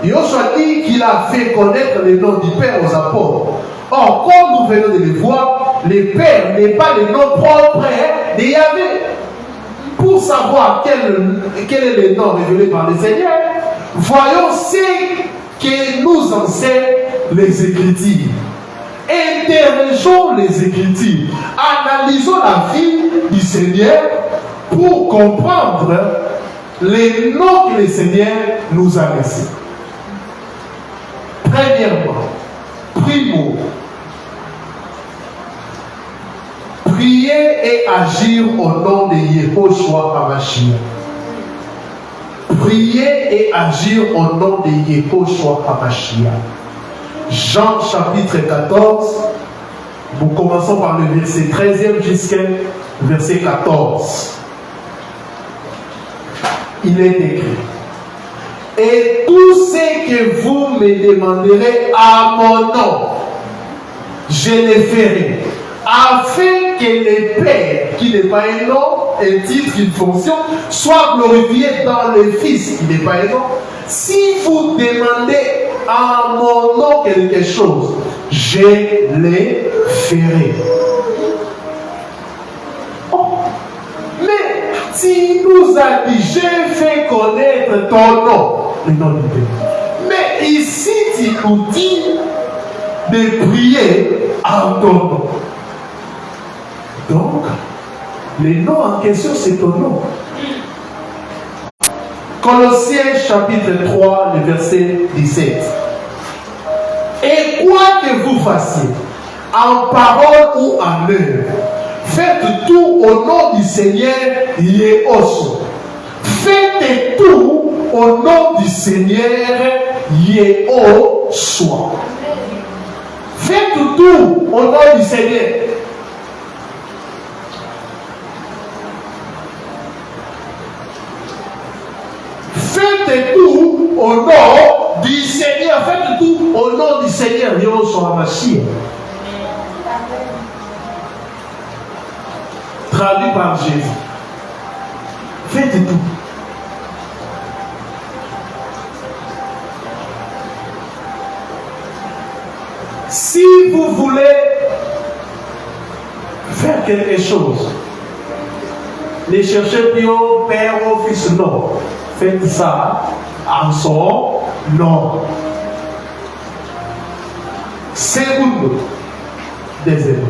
Yoshua dit qu'il a fait connaître le nom du Père aux apôtres. Or, comme nous venons de le voir, le Père n'est pas le nom propre de Yahvé. Pour savoir quel est le nom révélé par le Seigneur, Voyons ce que nous enseignent les Écritures. Interrogeons les Écritures. Analysons la vie du Seigneur pour comprendre les noms que le Seigneur nous a laissés. Premièrement, primo, prier et agir au nom de Yehoshua HaMashiach. Prier et agir au nom de Yehoshua HaMashiach. Jean chapitre 14, nous commençons par le verset 13e jusqu'au verset 14. Il est écrit: et tout ce que vous me demanderez à mon nom, je le ferai, afin que le Père, qui n'est pas un nom, un titre, une fonction, soit glorifié dans le Fils, qui n'est pas un nom. Si vous demandez à mon nom quelque chose, je le ferai. Oh. Mais s'il nous a dit, j'ai fait connaître ton nom, le nom du Père. Mais ici, tu nous dis de prier en ton nom. Donc, le nom en question, c'est ton nom. Colossiens chapitre 3, le verset 17. Et quoi que vous fassiez, en parole ou en œuvre, faites tout au nom du Seigneur Yehoshua. Faites tout au nom du Seigneur Yehoshua. Faites tout au nom du Seigneur. Faites tout au nom du Seigneur. Faites tout au nom du Seigneur Yehoshua HaMashiach. Traduit par Jésus. Faites tout. Si vous voulez faire quelque chose, ne cherchez plus au Père, au Fils, non. Faites ça en son nom. Secondo, deuxième,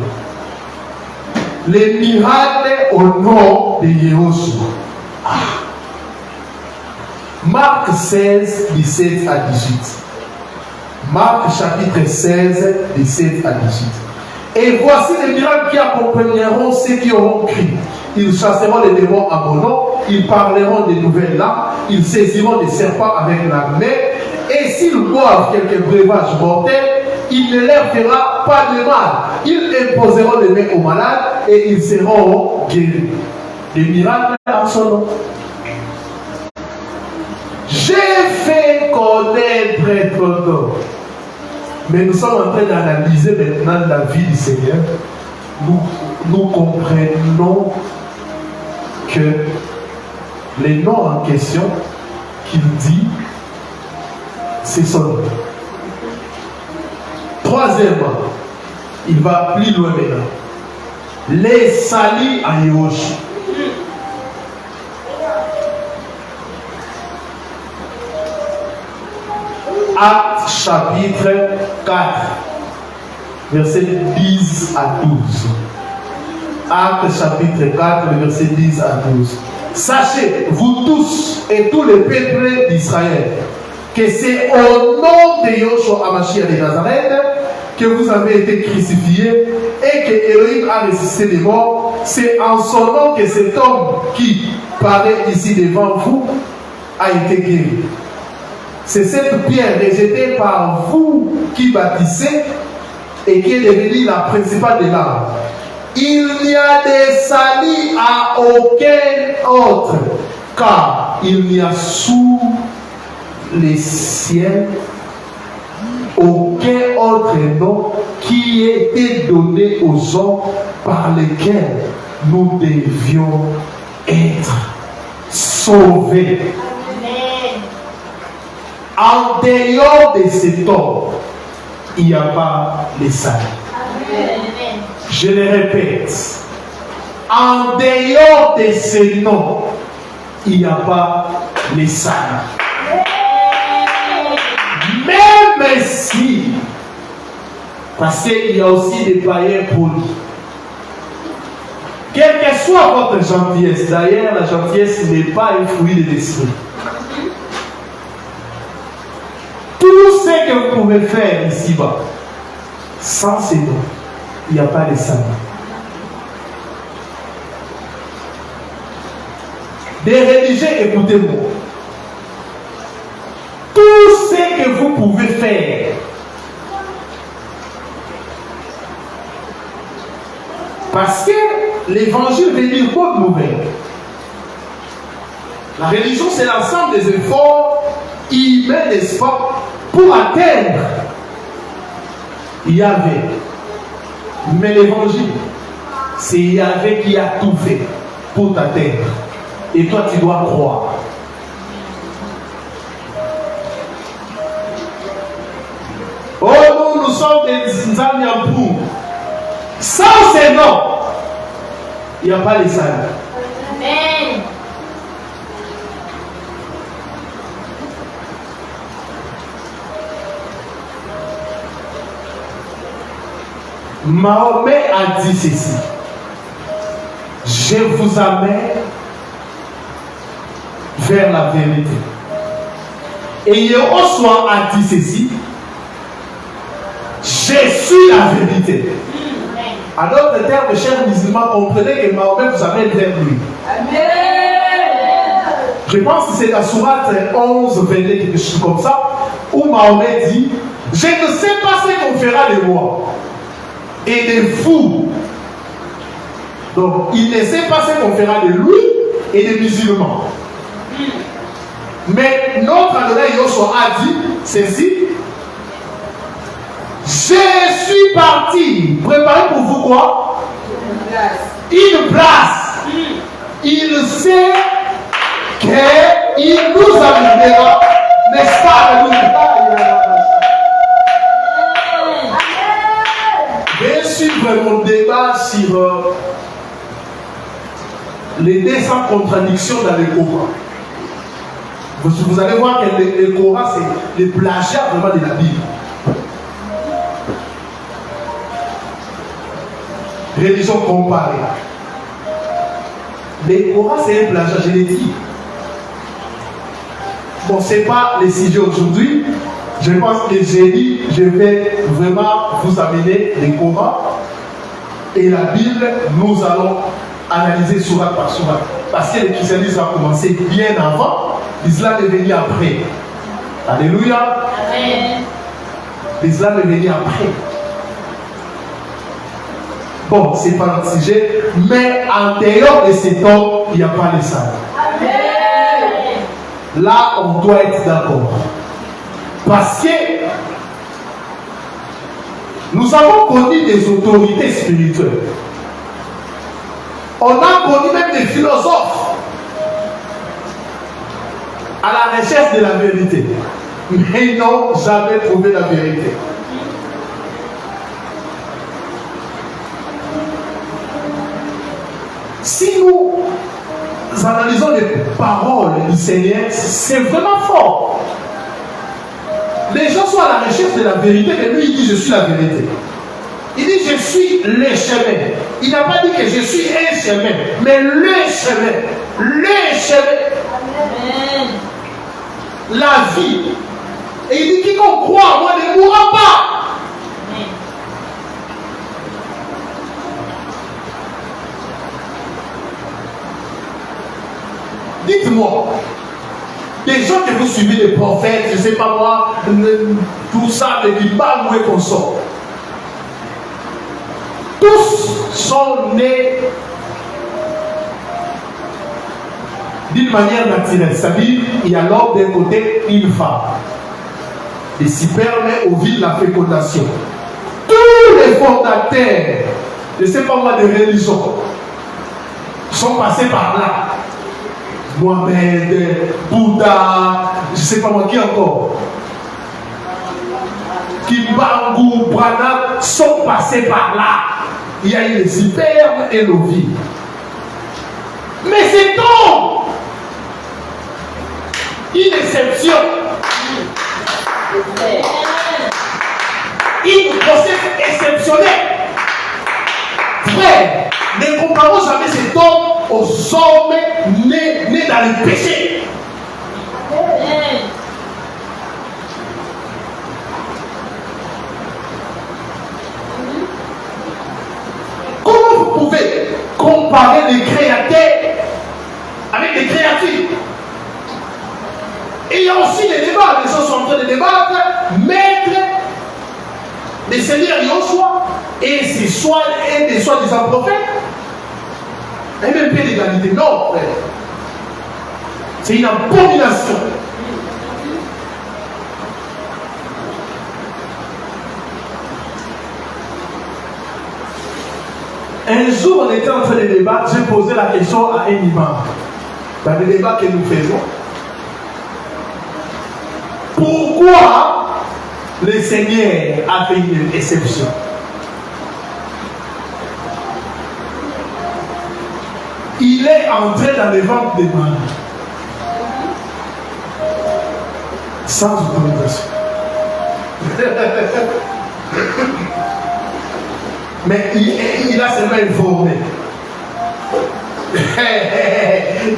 les miracles au nom de Yehoshua. Marc 16, 17 à 18. Marc chapitre 16, 17 à 18. Et voici les miracles qui accompagneront ceux qui auront crié. Ils chasseront les démons à mon nom, ils parleront des nouvelles langues, ils saisiront des serpents avec la main, et s'ils boivent quelques breuvages mortels, il ne leur fera pas de mal. Ils imposeront les mains aux malades et ils seront guéris. Des miracles en son nom. J'ai fait connaître ton nom. Mais nous sommes en train d'analyser maintenant la vie du Seigneur. Nous comprenons que les noms en question qu'il dit, c'est son nom. Troisièmement, il va plus loin maintenant. Les salis à Yehoshua. Actes chapitre 4, verset 10 à 12. Actes chapitre 4, verset 10 à 12. Sachez, vous tous et tous les peuples d'Israël, que c'est au nom de Yehoshua HaMashiach de Nazareth que vous avez été crucifiés et que Elohim a ressuscité des morts. C'est en son nom que cet homme qui paraît ici devant vous a été guéri. C'est cette pierre rejetée par vous qui bâtissez et qui est devenue la principale des larmes. Il n'y a de salut à aucun autre, car il n'y a sous les ciels aucun autre nom qui ait été donné aux hommes par lesquels nous devions être sauvés. En dehors de cet homme, il n'y a pas de salut. Je le répète. En dehors de ce nom, il n'y a pas de salut. Même si, parce qu'il y a aussi des païens polis. Quelle que soit votre gentillesse, d'ailleurs, la gentillesse n'est pas un fruit de l'esprit. Tout ce que vous pouvez faire ici-bas, sans ces dons, il n'y a pas de salut. Des religieux, écoutez-moi. Tout ce que vous pouvez faire, parce que l'évangile veut dire bonne nouvelle. La religion, c'est l'ensemble des efforts humains, n'est-ce pas, pour atteindre Yahvé. Mais l'évangile, c'est Yahvé qui a tout fait pour t'atteindre. Et toi, tu dois croire. Oh, nous sommes des Nzambiampou. Sans ces noms, il n'y a pas les saluts. Amen. Mahomet a dit ceci. Je vous amène vers la vérité. Et Yehoshua a dit ceci. Je suis la vérité. En d'autres termes, chers musulmans, comprenez que Mahomet vous amène vers lui. Amen. Je pense que c'est la sourate 11, 22, quelque chose comme ça, où Mahomet dit, je ne sais pas ce qu'on fera de moi et de vous. Donc, il ne sait pas ce qu'on fera de lui et des musulmans. Mais notre Adonai Yoshua a dit ceci. Je suis parti préparer pour vous quoi? Une place. Il sait qu'il nous amènera, n'est-ce pas? Je vais suivre mon débat sur les 200 contradictions dans le Coran. Vous allez voir que le Coran, c'est le plagiat vraiment de la Bible. Religion comparée. Le Coran, c'est un plagiat, je l'ai dit. Bon, ce n'est pas le sujet aujourd'hui. Je pense que j'ai dit, je vais vraiment vous amener le Coran et la Bible. Nous allons analyser sourate par sourate. Parce que le christianisme a commencé bien avant, l'islam est venu après. Alléluia. Amen. L'islam est venu après. Bon, ce n'est pas notre sujet, mais en dehors de ces temps, il n'y a pas les saints. Là, on doit être d'accord. Parce que nous avons connu des autorités spirituelles. On a connu même des philosophes à la recherche de la vérité. Mais ils n'ont jamais trouvé la vérité. Si nous analysons les paroles du Seigneur, c'est vraiment fort. Les gens sont à la recherche de la vérité, mais lui il dit je suis la vérité. Il dit je suis le chemin. Il n'a pas dit que je suis un chemin, mais le chemin. Le chemin. Amen. La vie. Et il dit quiconque croit en moi ne mourra pas. Dites-moi, les gens que vous suivez, les prophètes, je ne sais pas moi, tout ça, les Bibles, moins qu'on sort. Tous sont nés d'une manière naturelle. C'est-à-dire, il y a l'homme d'un côté, une femme. Les spermes ovules, la fécondation. Tous les fondateurs, je ne sais pas moi, des religions, sont passés par là. Mohamed, Bouddha, je ne sais pas moi qui encore. Kimbangu, Branham sont passés par là. Il y a eu les spermes et l'ovule. Mais c'est donc une exception. Une grossesse exceptionnelle. Frère, ne comparons jamais cet homme aux hommes nés dans le péché. Comment vous pouvez comparer les créateurs avec des créatures? Et il y a aussi des débats, les gens sont en train de débattre, mettre les seigneurs Yoshua et ses soi-disant prophètes. Et même pas d'égalité. Non, frère. C'est une abomination. Un jour, on était en train de débattre, j'ai posé la question à un imam. Dans les débats que nous faisons, pourquoi le Seigneur a fait une exception? Il est entré dans le ventre de Marie sans autorisation. Mais il a seulement informé.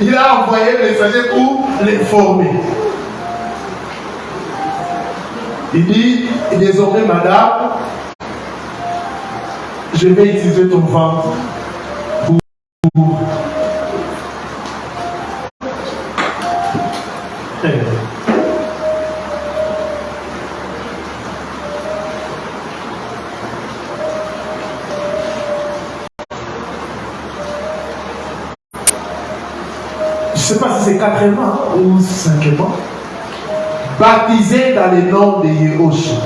Il a envoyé le messager pour l'informer. Il dit, désormais madame, je vais utiliser ton ventre pour... Je ne sais pas si c'est 4 mois ou 5 mois. Baptisé dans le nom de Yahushua.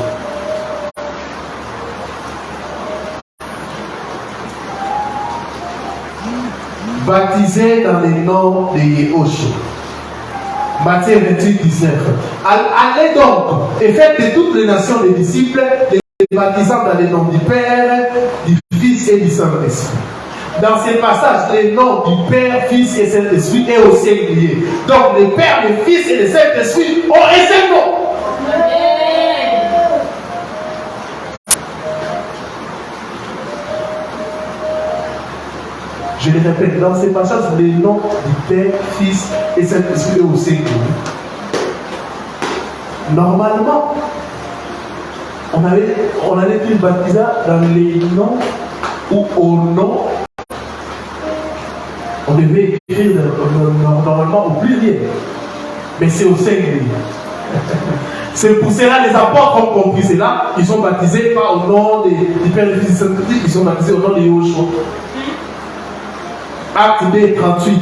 Baptisé dans le nom de Yahushua. Matthieu 28, 19. Allez donc et faites de toutes les nations des disciples, les baptisant dans le nom du Père, du Fils et du Saint-Esprit. Dans ces passages, les noms du Père, Fils et Saint-Esprit est aussi lié. Donc le Père, le Fils et le Saint-Esprit ont un seul nom. Je le répète, dans ces passages, les noms du Père, Fils et Saint-Esprit est aussi lié. Normalement, on allait être baptisé dans les noms ou au nom. On devait écrire normalement au pluriel. Mais c'est au singulier. C'est pour cela les apôtres ont compris cela. Ils sont baptisés pas au nom du Père et du Fils et Saint-Esprit, ils sont baptisés au nom de Yahushua. Acte 2, 38.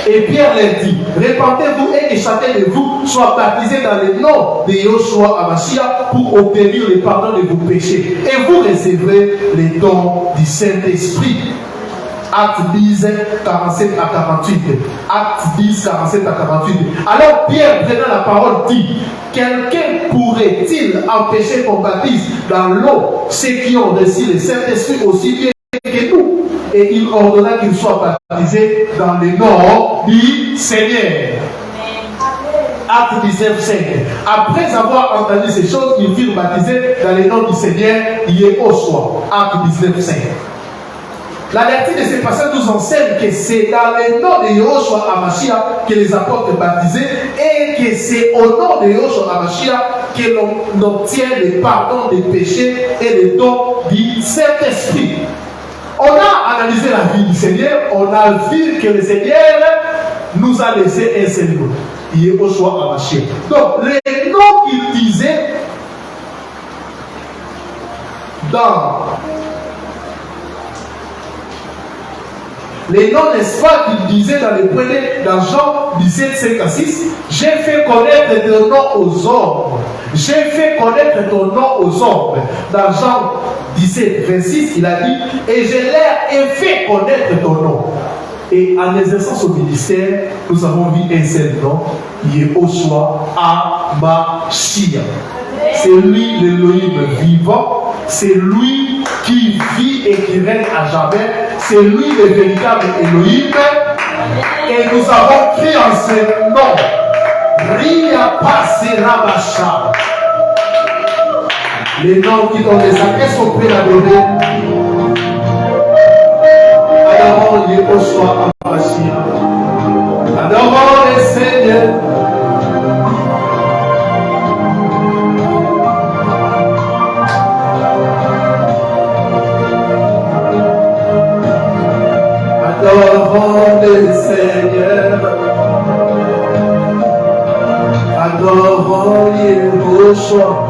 Et Pierre leur dit, répentez-vous et que chacun de vous soit baptisé dans le nom de Yahushua Hamashiach pour obtenir le pardon de vos péchés. Et vous recevrez les dons du Saint-Esprit. Acte 10, 47 à 48. Acte 10, 47 à 48. Alors Pierre, prenant la parole, dit, quelqu'un pourrait-il empêcher qu'on baptise dans l'eau ceux qui ont reçu le Saint-Esprit aussi bien que nous? Et il ordonna qu'ils soient baptisés dans le nom du Seigneur. Acte 19, 5. Après avoir entendu ces choses, ils furent baptisés dans le nom du Seigneur Yahushua. Acte 19, 5. La lecture de ces passages nous enseigne que c'est dans le nom de Yahushua Hamashiach que les apôtres baptisaient et que c'est au nom de Yahushua Hamashiach que l'on obtient le pardon des péchés et le don du Saint-Esprit. On a analysé la vie du Seigneur, on a vu que le Seigneur nous a laissé un seul nom, Yahushua Hamashiach. Donc, les noms qu'il disait dans les noms, n'est-ce pas, qu'il disait dans les premiers, dans Jean 17, 5 à 6, j'ai fait connaître ton nom aux hommes. J'ai fait connaître ton nom aux hommes. Dans Jean 17, 26, il a dit, et je leur ai fait connaître ton nom. Et en exerçant son ministère, nous avons vu un seul nom, Yahushua Hamashiach. C'est lui l'Élohim vivant, c'est lui qui vit et qui règne à jamais, c'est lui le véritable Élohim. Et nous avons cru en ce nom. Ria Pasirabacha. Les noms qui ont des actes sont prêts à donner. Adorons Yehoshua Amashia. Adorons le Seigneur. Adorons le Seigneur. Adorons Yehoshua.